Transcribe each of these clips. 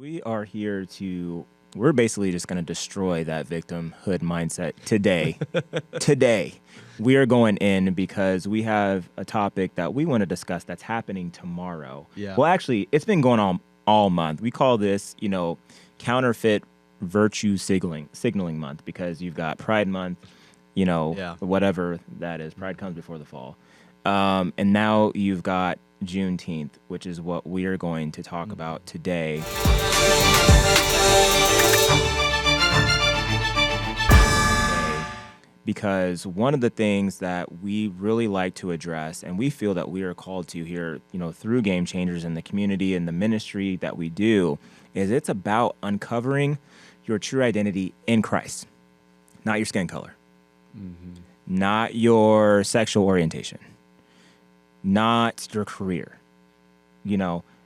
We are here we're basically just going to destroy that victimhood mindset today. Today, we are going in because we have a topic that we want to discuss that's happening tomorrow. Yeah. Well, actually, it's been going on all month. We call this, counterfeit virtue signaling month because you've got Pride Month, Yeah. whatever that is. Pride comes before the fall. And now you've got Juneteenth, which is what we are going to talk about today. Because one of the things that we really like to address, and we feel that we are called to here, through Game Changers in the community and the ministry that we do, is it's about uncovering your true identity in Christ, not your skin color, not your sexual orientation, not your career,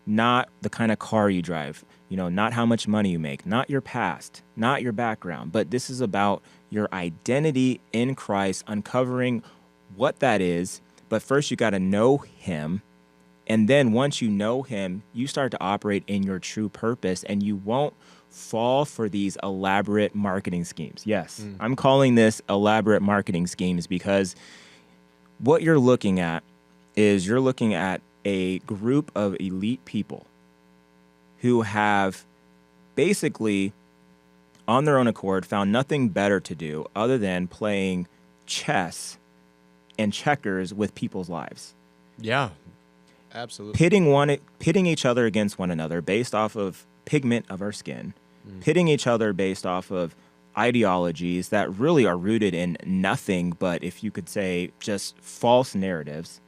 not the kind of car you drive, not how much money you make, not your past, not your background, but this is about your identity in Christ, uncovering what that is. But first you got to know him. And then once you know him, you start to operate in your true purpose and you won't fall for these elaborate marketing schemes. Yes, I'm calling this elaborate marketing schemes because what you're looking at is you're looking at a group of elite people who have basically, on their own accord, found nothing better to do other than playing chess and checkers with people's lives. Yeah, absolutely. Pitting each other against one another based off of pigment of our skin, pitting each other based off of ideologies that really are rooted in nothing but, if you could say, just false narratives.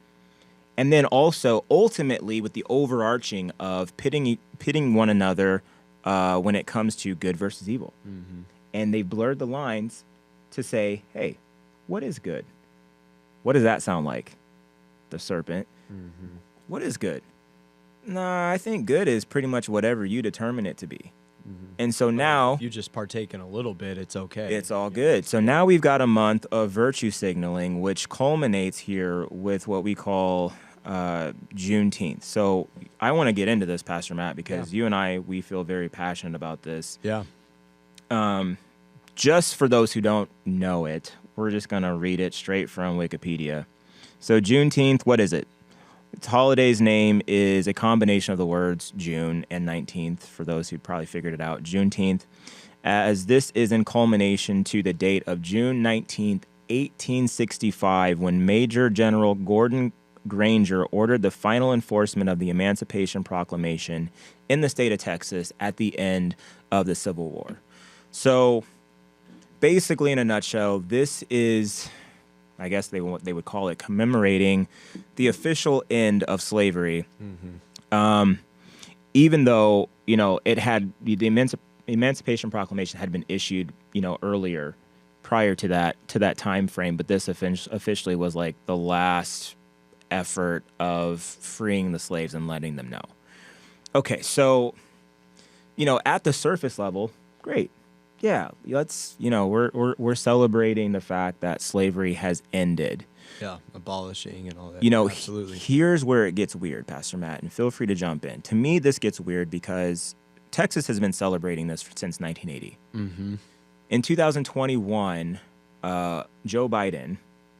And then also, ultimately, with the overarching of pitting one another when it comes to good versus evil. And they've blurred the lines to say, hey, what is good? What does that sound like? The serpent. What is good? Nah, I think good is pretty much whatever you determine it to be. And so now, if you just partake in a little bit, it's okay. It's all good. So now we've got a month of virtue signaling, which culminates here with what we call Juneteenth. So I want to get into this, Pastor Matt, because you and we feel very passionate about this. Yeah. Just for those who don't know it, we're just going to read it straight from Wikipedia. So Juneteenth, what is it? Its holiday's name is a combination of the words June and 19th, for those who probably figured it out. Juneteenth, as this is in culmination to the date of June 19th, 1865, when Major General Gordon Granger ordered the final enforcement of the Emancipation Proclamation in the state of Texas at the end of the Civil War. So basically, in a nutshell, this is, I guess they would call it, commemorating the official end of slavery. Even though, it had the Emancipation Proclamation had been issued, earlier, prior to that time frame, but this officially was like the last effort of freeing the slaves and letting them know. Okay, so, at the surface level, great. Yeah, let's, we're celebrating the fact that slavery has ended. Yeah, abolishing and all that. Absolutely. Here's where it gets weird, Pastor Matt, and feel free to jump in. To me, this gets weird because Texas has been celebrating this since 1980. In 2021, Joe Biden,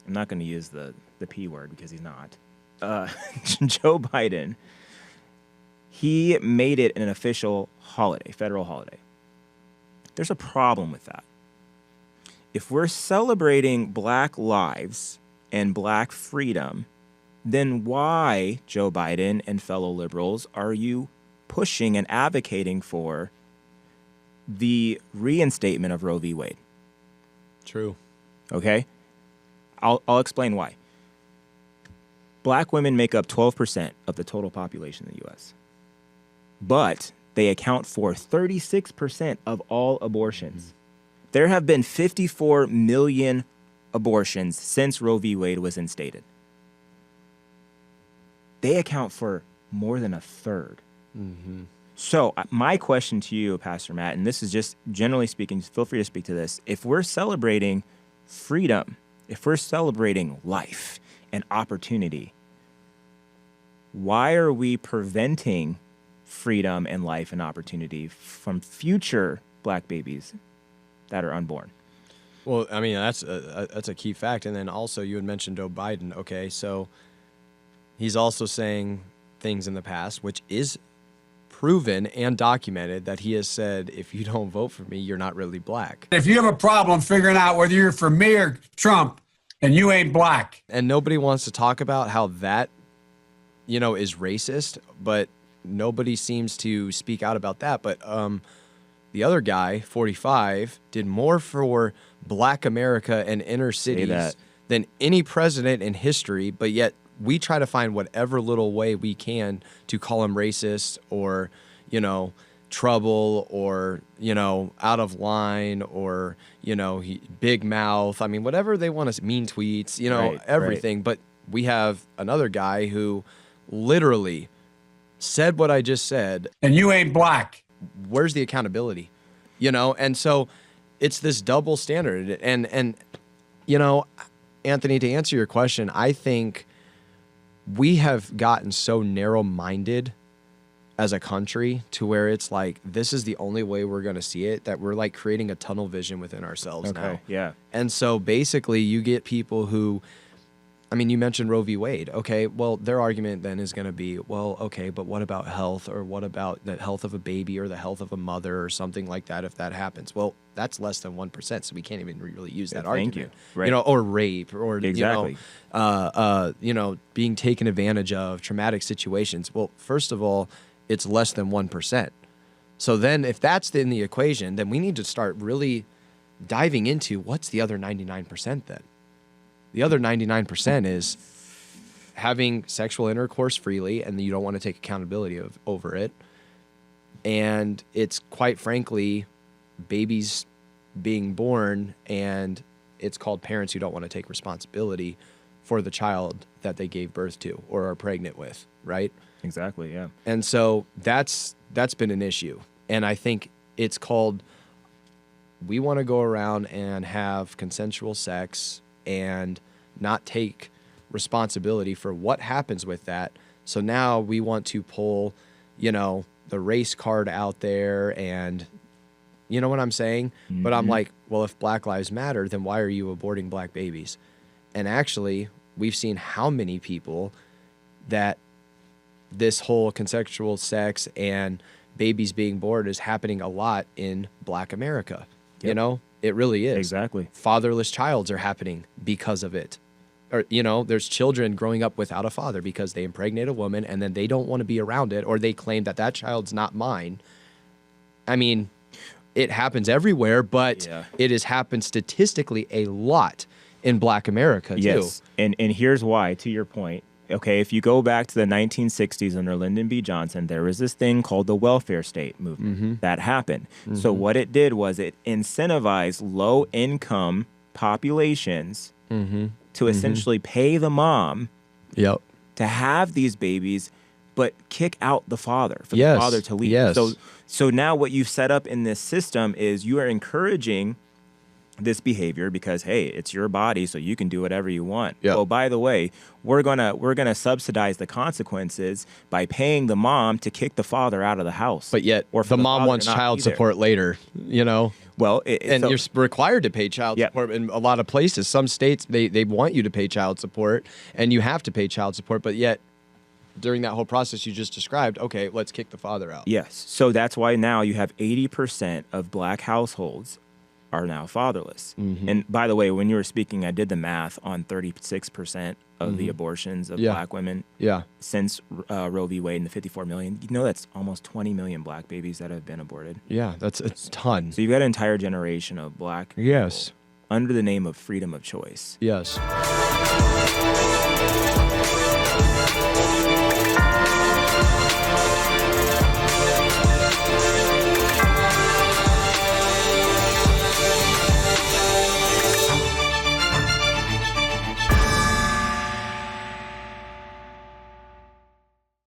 I'm not going to use the P word because he's not, Joe Biden, he made it an official holiday, federal holiday. There's a problem with that. If we're celebrating Black lives and Black freedom, then why, Joe Biden and fellow liberals, are you pushing and advocating for the reinstatement of Roe v. Wade? True. Okay? I'll explain why. Black women make up 12% of the total population in the U.S., but they account for 36% of all abortions. There have been 54 million abortions since Roe v. Wade was instated. They account for more than a third. So my question to you, Pastor Matt, and this is just generally speaking, feel free to speak to this. If we're celebrating freedom, if we're celebrating life and opportunity, why are we preventing freedom and life and opportunity from future black babies that are unborn. Well, I mean, that's a key fact. And then also you had mentioned Joe Biden. Okay, so he's also saying things in the past, which is proven and documented, that he has said, if you don't vote for me, you're not really black. If you have a problem figuring out whether you're for me or Trump, then you ain't black. And nobody wants to talk about how that, is racist, but nobody seems to speak out about that. But the other guy, 45, did more for black America and inner cities than any president in history, but yet we try to find whatever little way we can to call him racist or, trouble or, out of line or, big mouth. I mean, whatever they want to, mean tweets, everything. Right. But we have another guy who literally said what I just said. And you ain't black. Where's the accountability? And so it's this double standard. And Anthony, to answer your question, I think we have gotten so narrow-minded as a country to where it's like, this is the only way we're going to see it, that we're like creating a tunnel vision within ourselves now. Yeah. And so basically you get people who, I mean, you mentioned Roe v. Wade. Okay, well, their argument then is going to be, well, okay, but what about health, or what about the health of a baby or the health of a mother or something like that if that happens? Well, that's less than 1%, so we can't even really use that argument. Thank you. Right. Or rape, or exactly. Being taken advantage of, traumatic situations. Well, first of all, it's less than 1%. So then if that's in the equation, then we need to start really diving into what's the other 99% then. The other 99% is having sexual intercourse freely, and you don't want to take accountability over it. And it's, quite frankly, babies being born, and it's called parents who don't want to take responsibility for the child that they gave birth to or are pregnant with, right? Exactly, yeah. And so that's been an issue. And I think it's called, we want to go around and have consensual sex and not take responsibility for what happens with that. So now we want to pull, the race card out there, and you know what I'm saying? Mm-hmm. But I'm like, well, if Black Lives Matter, then why are you aborting black babies? And actually, we've seen how many people that this whole consensual sex and babies being born is happening a lot in Black America. Yep. It really is. Exactly. Fatherless childs are happening because of it. Or, there's children growing up without a father because they impregnate a woman and then they don't want to be around it, or they claim that child's not mine. I mean, it happens everywhere, but it has happened statistically a lot in Black America, too. Yes, and here's why, to your point. Okay, if you go back to the 1960s under Lyndon B. Johnson, there was this thing called the welfare state movement that happened. Mm-hmm. So what it did was it incentivized low-income populations to essentially pay the mom to have these babies, but kick out the father, for the father to leave. Yes. So now what you've set up in this system is you are encouraging this behavior because, hey, it's your body, so you can do whatever you want. Yep. Well, by the way, we're gonna subsidize the consequences by paying the mom to kick the father out of the house. But yet, the mom wants child support later. Well, you're required to pay child support in a lot of places. Some states they want you to pay child support, and you have to pay child support. But yet, during that whole process you just described, okay, let's kick the father out. Yes. So that's why now you have 80% of Black households are now fatherless. Mm-hmm. And by the way, when you were speaking, I did the math on 36% of the abortions of Black women since Roe v. Wade and the 54 million. That's almost 20 million Black babies that have been aborted. Yeah, that's a ton. So you've got an entire generation of Black people under the name of freedom of choice. Yes.